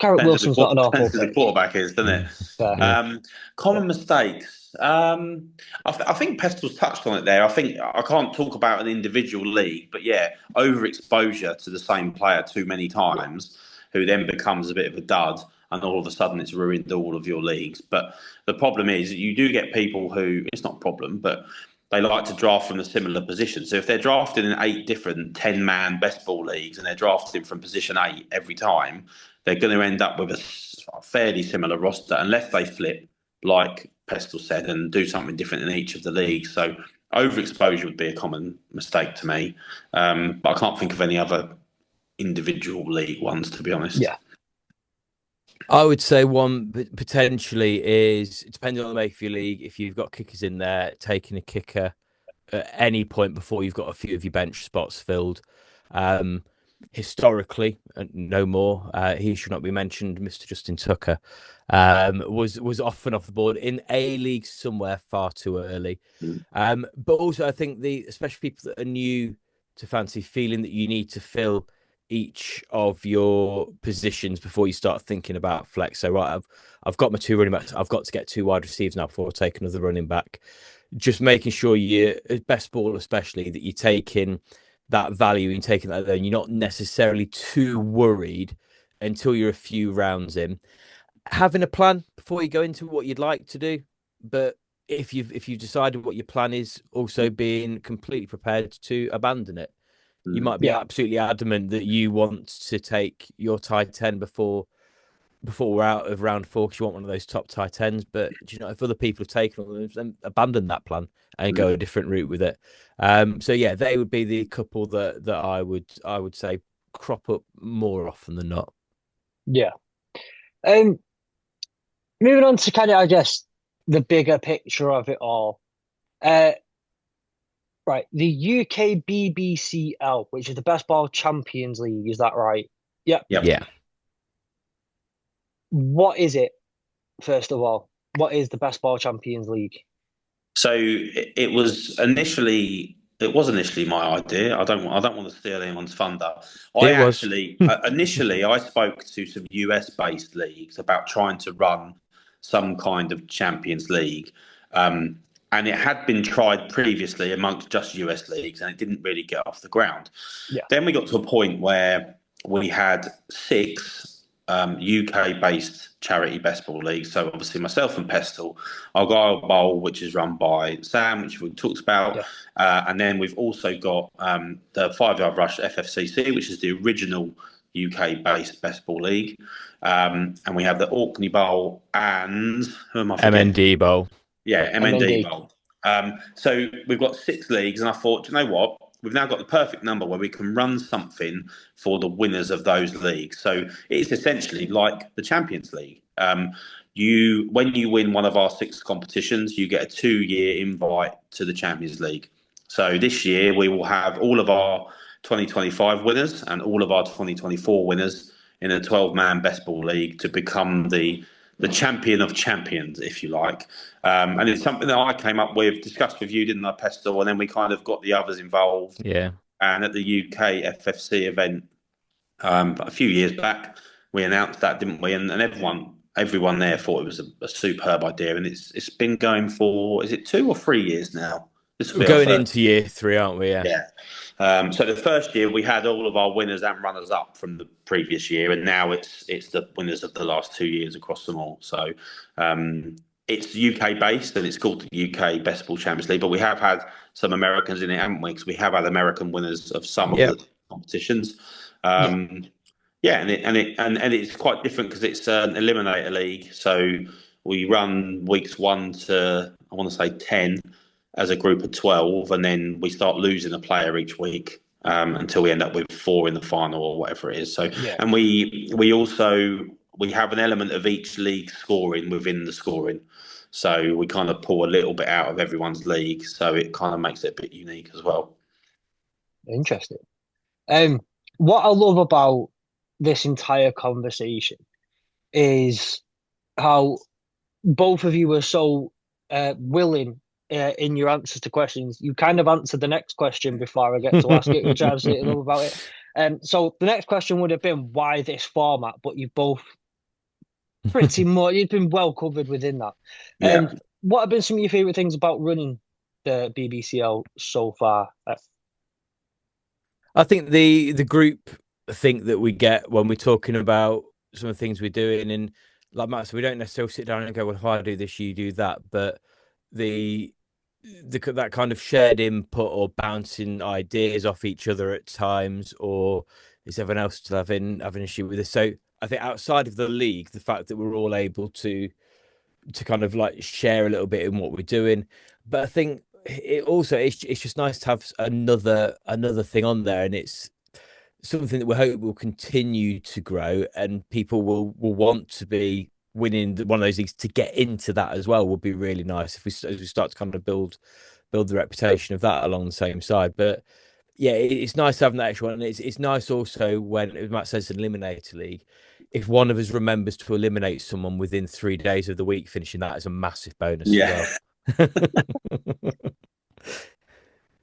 Garrett Wilson's not an awful pick. The quarterback is, doesn't it? Common mistakes. I think Pestell's touched on it there. I think I can't talk about an individual league, but overexposure to the same player too many times, who then becomes a bit of a dud, and all of a sudden it's ruined all of your leagues. But the problem is that you do get people who, it's not a problem, but they like to draft from a similar position. So if they're drafted in 8 different 10-man best ball leagues, and they're drafted from position 8 every time, they're going to end up with a fairly similar roster, unless they flip, like Pestell said, and do something different in each of the leagues. So overexposure would be a common mistake to me. But I can't think of any other individual league ones, to be honest. Yeah. I would say one potentially is, depending on the make of your league, if you've got kickers in there, taking a kicker at any point before you've got a few of your bench spots filled. Historically, no more. He should not be mentioned. Mr. Justin Tucker was often off the board in a league somewhere far too early. But also, I think especially people that are new to fantasy, feeling that you need to fill each of your positions before you start thinking about flex. So I've got my 2 running backs. I've got to get 2 wide receivers now before I take another running back. Just making sure you, best ball especially, that you're taking that value and taking that there, and you're not necessarily too worried until you're a few rounds in, having a plan before you go into what you'd like to do. But if you've decided what your plan is, also being completely prepared to abandon it. You might be absolutely adamant that you want to take your tight end before we're out of round 4 because you want one of those top tight ends. But do you know, if other people have taken them, then abandon that plan and go a different route with it. So yeah, they would be the couple that I would say crop up more often than not. Yeah. Moving on to kind of, I guess, the bigger picture of it all. Right, the UK BBCL, which is the Best Ball Champions League, is that right? Yeah. Yeah. What is it, first of all? What is the Best Ball Champions League? So it was initially my idea. I don't want to steal anyone's thunder. It was. Initially I spoke to some US based leagues about trying to run some kind of Champions League. And it had been tried previously amongst just US leagues, and it didn't really get off the ground. Yeah. Then we got to a point where we had 6 UK-based charity BestBall leagues. So obviously myself and Pestell, Argyle Bowl, which is run by Sam, which we talked about, and then we've also got the 5-Yard Rush FFCC, which is the original UK-based BestBall league, and we have the Orkney Bowl and who am I forgetting? MND Bowl. Yeah, MND Bowl. So we've got 6 leagues, and I thought, you know what? We've now got the perfect number where we can run something for the winners of those leagues. So it's essentially like the Champions League. When you win one of our 6 competitions, you get a 2-year invite to the Champions League. So this year we will have all of our 2025 winners and all of our 2024 winners in a 12-man best ball league to become the champion of champions, if you like. And it's something that I came up with, discussed with you, didn't I, Pestell? And then we kind of got the others involved. Yeah. And at the UK FFC event a few years back, we announced that, didn't we? And everyone there thought it was a superb idea. And it's been going for, is it 2 or 3 years now? We're going into year 3, aren't we? Yeah. So the first year we had all of our winners and runners up from the previous year, and now it's the winners of the last 2 years across them all. So it's UK based, and it's called the UK Best Ball Champions League. But we have had some Americans in it, haven't we? Because we have had American winners of some of the competitions. And it's quite different because it's an eliminator league. So we run weeks 1 to, I want to say, 10 as a group of 12, and then we start losing a player each week until we end up with 4 in the final or whatever it is. So, and we also have an element of each league scoring within the scoring. So we kind of pull a little bit out of everyone's league, so it kind of makes it a bit unique as well. Interesting. What I love about this entire conversation is how both of you were so willing in your answers to questions. You kind of answered the next question before I get to ask it, which I absolutely love about it. So the next question would have been, why this format? But you've both pretty much, you've been well covered within that. What have been some of your favourite things about running the BBCL so far? I think the group think that we get when we're talking about some of the things we're doing, and like Matt said, we don't necessarily sit down and go, well, if I do this, you do that, but that kind of shared input or bouncing ideas off each other at times, or is everyone else still having an issue with this? So I think outside of the league, the fact that we're all able to kind of like share a little bit in what we're doing, but I think it's just nice to have another thing on there, and it's something that we hope will continue to grow, and people will want to be winning one of those leagues to get into that as well. Would be really nice if we start to kind of build the reputation of that along the same side. But yeah, it's nice having that extra one, and it's nice also when, as Matt says, an eliminator league, if one of us remembers to eliminate someone within 3 days of the week finishing, that is a massive bonus as well.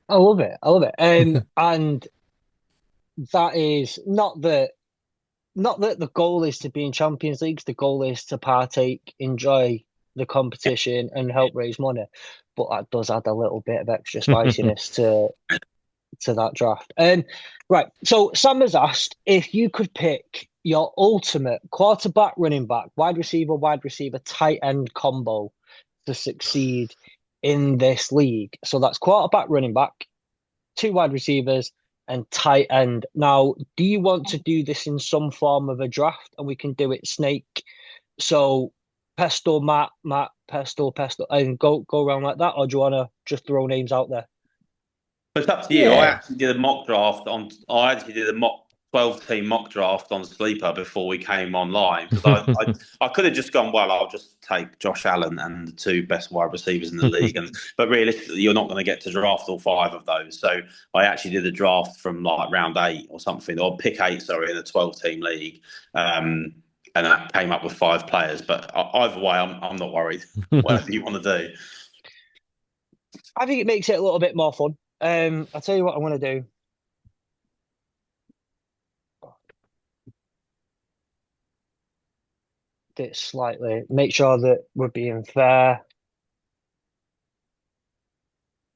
I love it. And that is not that the goal is to be in Champions Leagues. The goal is to partake, enjoy the competition, and help raise money. But that does add a little bit of extra spiciness to that draft. Right. So Sam has asked if you could pick your ultimate quarterback, running back, wide receiver, tight end combo to succeed in this league. So that's quarterback, running back, two wide receivers, and tight end. Now, do you want to do this in some form of a draft? And we can do it snake. So Pestell, Matt, Pestell, and go around like that, or do you want to just throw names out there? But it's up to you. Yeah. I actually did a mock 12-team mock draft on Sleeper before we came online because I could have just gone, well, I'll just take Josh Allen and the two best wide receivers in the league, but realistically, you're not going to get to draft all five of those. So I actually did a draft from like round 8 or something, or pick 8, sorry, in a 12-team league. And that came up with 5 players. But either way, I'm not worried. Whatever you want to do. I think it makes it a little bit more fun. I'll tell you what I want to do. Do it slightly. Make sure that we're being fair.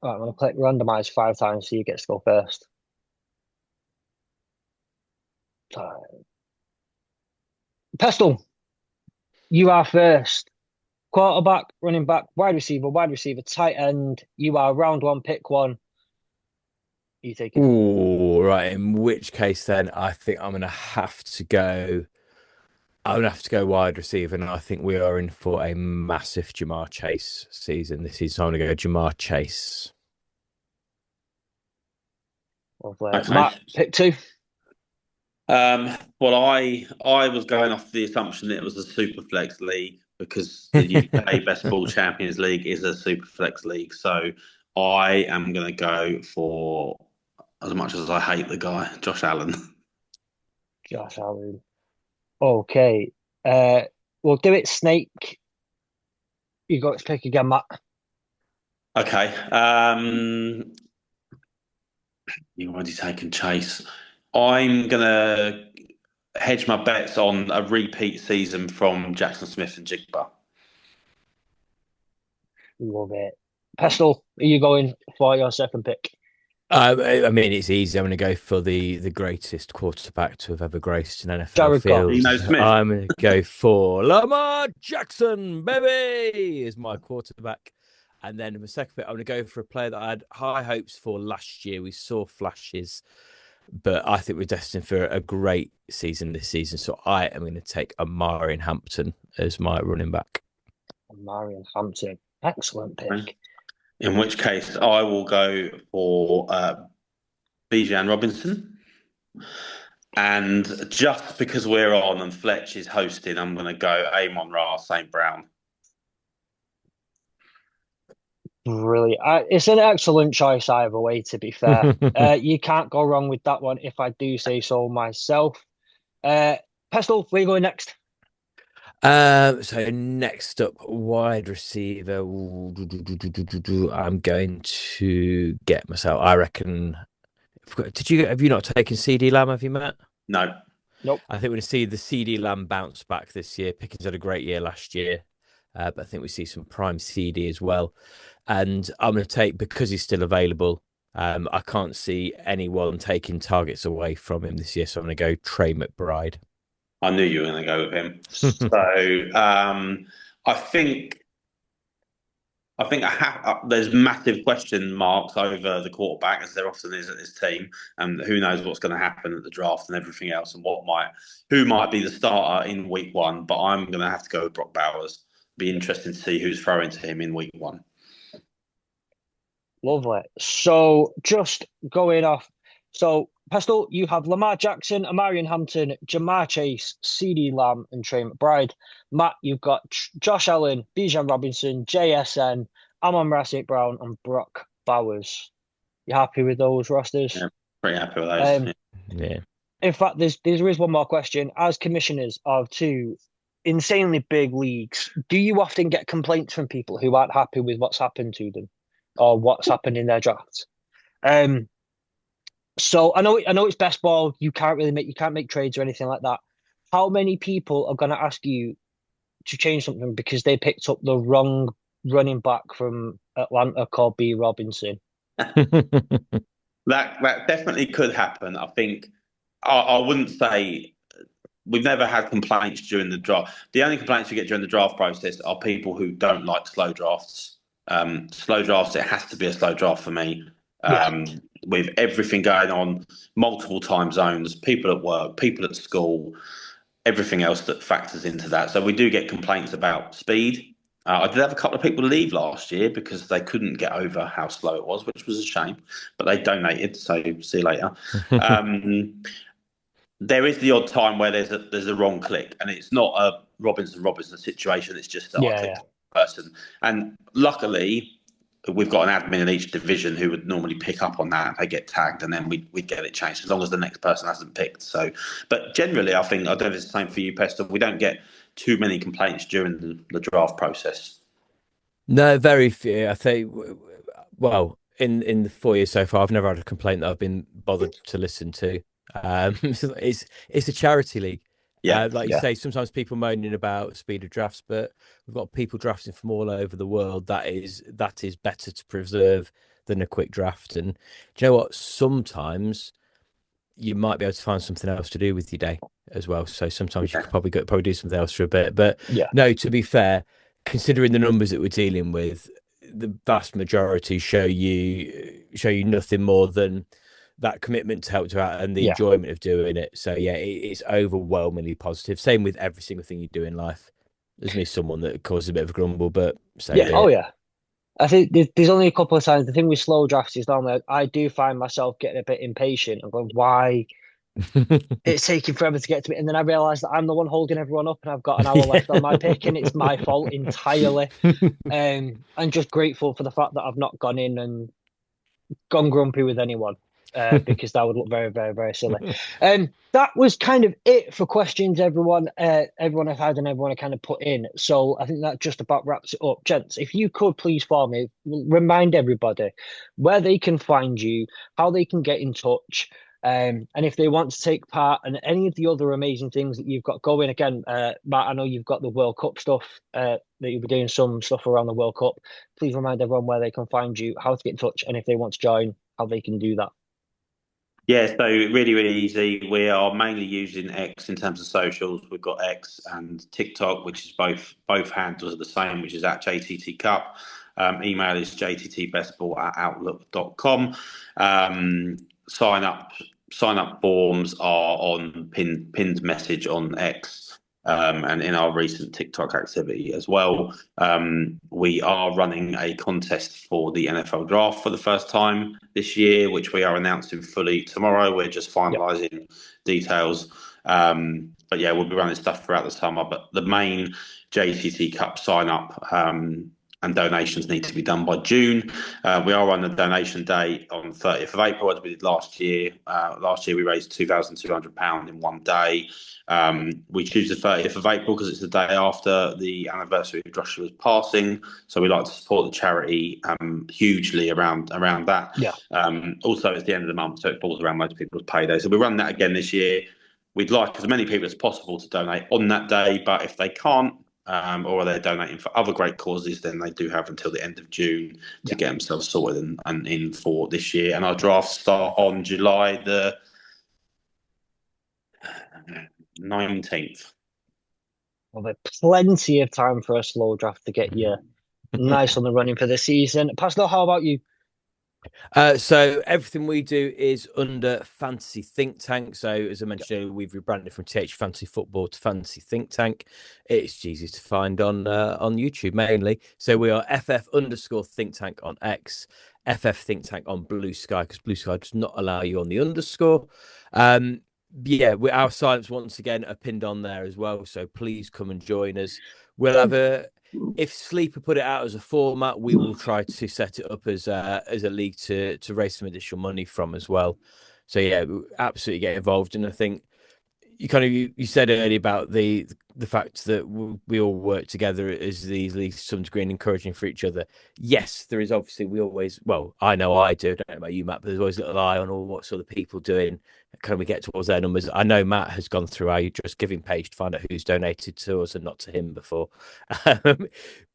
All right, I'm going to click randomize 5 times so you get to go first. Pestell, you are first. Quarterback, running back, wide receiver, tight end. You are round 1, pick 1. You take it. Ooh, right. In which case, then I think I'm gonna have to go. I'm gonna have to go wide receiver, and I think we are in for a massive Jamar Chase season this season. So I'm gonna go Jamar Chase. Lovely. Okay. Matt, pick 2. Well, I was going off the assumption that it was a super flex league because the UK Best Ball Champions League is a super flex league. So I am going to go for, as much as I hate the guy, Josh Allen. Josh Allen. Okay. We'll do it snake. You got to pick again, Matt. Okay. You've already taken Chase. I'm going to hedge my bets on a repeat season from Jackson Smith and Jigba. Love it. Pestell, are you going for your second pick? I mean, it's easy. I'm going to go for the greatest quarterback to have ever graced an NFL Jared Goff. field. Geno Smith. I'm going to go for Lamar Jackson, baby, is my quarterback. And then in the second pick, I'm going to go for a player that I had high hopes for last year. We saw flashes, but I think we're destined for a great season this season. So I am going to take Amari Hampton as my running back. Marion Hampton. Excellent pick. In which case, I will go for Bijan Robinson. And just because we're on and Fletch is hosting, I'm going to go Amon-Ra St. Brown. Brilliant. It's an excellent choice either way, to be fair. You can't go wrong with that one if I do say so myself. Pestell, where are you going next? So next up, wide receiver. I'm going to get myself. I reckon. Have you not taken CD Lamb? Have you, Matt? No. Nope. I think we're going to see the CD Lamb bounce back this year. Pickens had a great year last year, but I think we see some prime CD as well. And I'm going to take, because he's still available. I can't see anyone taking targets away from him this year, so I'm going to go Trey McBride. I knew you were going to go with him. So I think there's massive question marks over the quarterback, as there often is at this team, and who knows what's going to happen at the draft and everything else, and who might be the starter in week 1. But I'm going to have to go with Brock Bowers. Be interesting to see who's throwing to him in week 1. Lovely. So just going off. So Pestell, you have Lamar Jackson, Amarian Hampton, Jamar Chase, CD Lamb, and Trey McBride. Matt, you've got Josh Allen, Bijan Robinson, JSN, Amon-Ra St. Brown, and Brock Bowers. You happy with those rosters? Yeah, pretty happy with those. Yeah. In fact, there is one more question. As commissioners of 2 insanely big leagues, do you often get complaints from people who aren't happy with what's happened to them or what's happened in their drafts? So I know it's best ball. You can't make trades or anything like that. How many people are going to ask you to change something because they picked up the wrong running back from Atlanta called B. Robinson? That definitely could happen. I think I wouldn't say we've never had complaints during the draft. The only complaints we get during the draft process are people who don't like slow drafts. Slow drafts, it has to be a slow draft for me. Yeah. With everything going on, multiple time zones, people at work, people at school, everything else that factors into that. So we do get complaints about speed. I did have a couple of people leave last year because they couldn't get over how slow it was, which was a shame. But they donated, so see you later. There is the odd time where there's a wrong click, and it's not a Robinson situation. It's just that I Yeah. clicked the wrong person, and luckily we've got an admin in each division who would normally pick up on that. They get tagged, and then we'd get it changed as long as the next person hasn't picked. So, but generally, I think I don't know if it's the same for you, Pestell. We don't get too many complaints during the draft process. No, very few. I think, well, in the 4 years so far, I've never had a complaint that I've been bothered to listen to. It's a charity league. Yeah, Like you Yeah. say, sometimes people moaning about speed of drafts, but we've got people drafting from all over the world. That is better to preserve than a quick draft. And do you know what? Sometimes you might be able to find something else to do with your day as well. So sometimes you yeah, could probably do something else for a bit. But Yeah. no, to be fair, considering the numbers that we're dealing with, the vast majority show you nothing more than that commitment to help you out and the Yeah. enjoyment of doing it. So yeah, it's overwhelmingly positive. Same with every single thing you do in life. There's me someone that causes a bit of a grumble, but so Yeah. be Oh it. yeah. I think there's only a couple of times. The thing with slow drafts is normally I do find myself getting a bit impatient and going, why it's taking forever to get to me? And then I realise that I'm the one holding everyone up and I've got an hour left on my pick and it's my fault entirely. I'm just grateful for the fact that I've not gone in and gone grumpy with anyone. Because that would look very, very, very silly. That was kind of it for questions everyone have had and everyone have kind of put in. So I think that just about wraps it up. Gents, if you could please for me remind everybody where they can find you, how they can get in touch, and if they want to take part in any of the other amazing things that you've got going. Again, Matt, I know you've got the World Cup stuff, that you'll be doing some stuff around the World Cup. Please remind everyone where they can find you, how to get in touch, and if they want to join, how they can do that. yeah. So really, really easy. We are mainly using X in terms of socials. We've got X and TikTok, which is both handles are the same, which is at JTT Cup. Email is jttbestball@outlook.com. Sign up sign up forms are on pinned message on X, and in our recent TikTok activity as well. We are running a contest for the NFL draft for the first time this year, which we are announcing fully tomorrow. We're just finalising details. But yeah, we'll be running stuff throughout the summer. But the main JTT Cup sign up and donations need to be done by June. We are on the donation day on 30th of April, as we did last year. Last year we raised £2,200 in one day. We choose the 30th of April because it's the day after the anniversary of Joshua's passing. So we like to support the charity hugely around that. Yeah. Also, it's the end of the month, so it falls around most people's payday. So we're running that again this year. We'd like as many people as possible to donate on that day, but if they can't, or they're donating for other great causes, then they do have until the end of June to get themselves sorted and in for this year. And our drafts start on July the 19th. Well, there's plenty of time for a slow draft to get you nice on the running for the season. Pestell, how about you? So everything we do is under Fantasy Think Tank. So as I mentioned, we've rebranded from TH Fantasy Football to Fantasy Think Tank. It's easy to find on YouTube mainly. So we are FF_Think Tank on X, FF Think Tank on Blue Sky, because Blue Sky does not allow you on the underscore. Yeah, our silence once again are pinned on there as well. So please come and join us. We'll have if Sleeper put it out as a format, we will try to set it up as a league to raise some additional money from as well. So yeah, absolutely get involved. And I think you said earlier about the fact that we all work together as these leagues to some degree and encouraging for each other. Yes, there is obviously I know I do. I don't know about you, Matt, but there's always a little eye on all what's other people doing. Can we get towards their numbers? I know Matt has gone through our Just Giving page to find out who's donated to us and not to him before.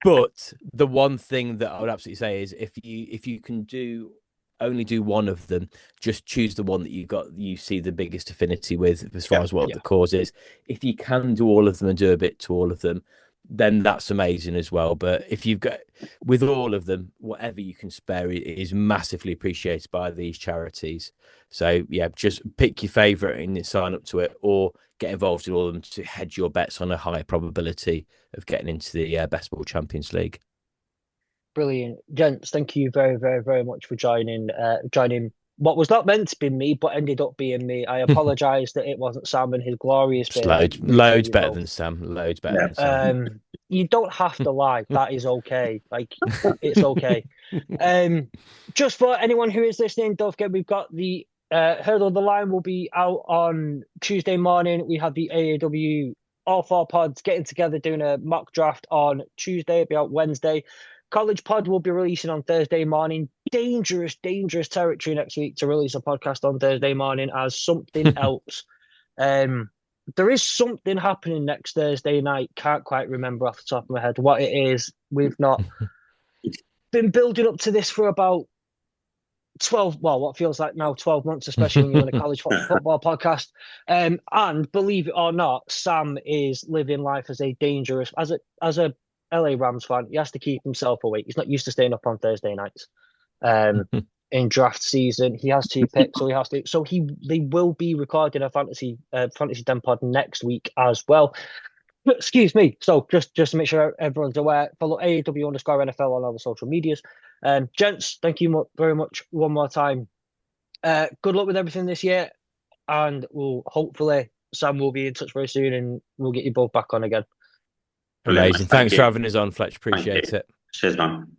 But the one thing that I would absolutely say is if you can do only do one of them. Just choose the one that you see the biggest affinity with as far as what the cause is. If you can do all of them and do a bit to all of them, then that's amazing as well. But if you've got, with all of them, whatever you can spare is massively appreciated by these charities. So yeah, just pick your favourite and sign up to it, or get involved in all of them to hedge your bets on a higher probability of getting into the BestBall Champions League. Brilliant, gents. Thank you very, very, very much for joining what was not meant to be me, but ended up being me. I apologise that it wasn't Sam and his glorious beard. Loads better than Sam. Loads better than Sam. You don't have to lie. That is okay. Like, it's okay. Just for anyone who is listening, don't forget we've got the Hurdle the Line will be out on Tuesday morning. We have the AAW all four pods getting together doing a mock draft on Tuesday. It'll be out Wednesday. College Pod will be releasing on Thursday morning. Dangerous territory next week to release a podcast on Thursday morning as something else. There is something happening next Thursday night. Can't quite remember off the top of my head what it is. We've not been building up to this for about 12, well, what feels like now 12 months, especially when you're on a college football podcast. And believe it or not, Sam is living life as a dangerous, as a LA Rams fan. He has to keep himself awake. He's not used to staying up on Thursday nights. In draft season, he has 2 picks, so he has to. So they will be recording a fantasy den pod next week as well. Excuse me. So just to make sure everyone's aware, follow AAW_NFL on all the social medias. Gents, thank you very much one more time. Good luck with everything this year, and we'll hopefully Sam will be in touch very soon, and we'll get you both back on again. Amazing. Thanks for having us on, Fletch. Appreciate it. Cheers, man.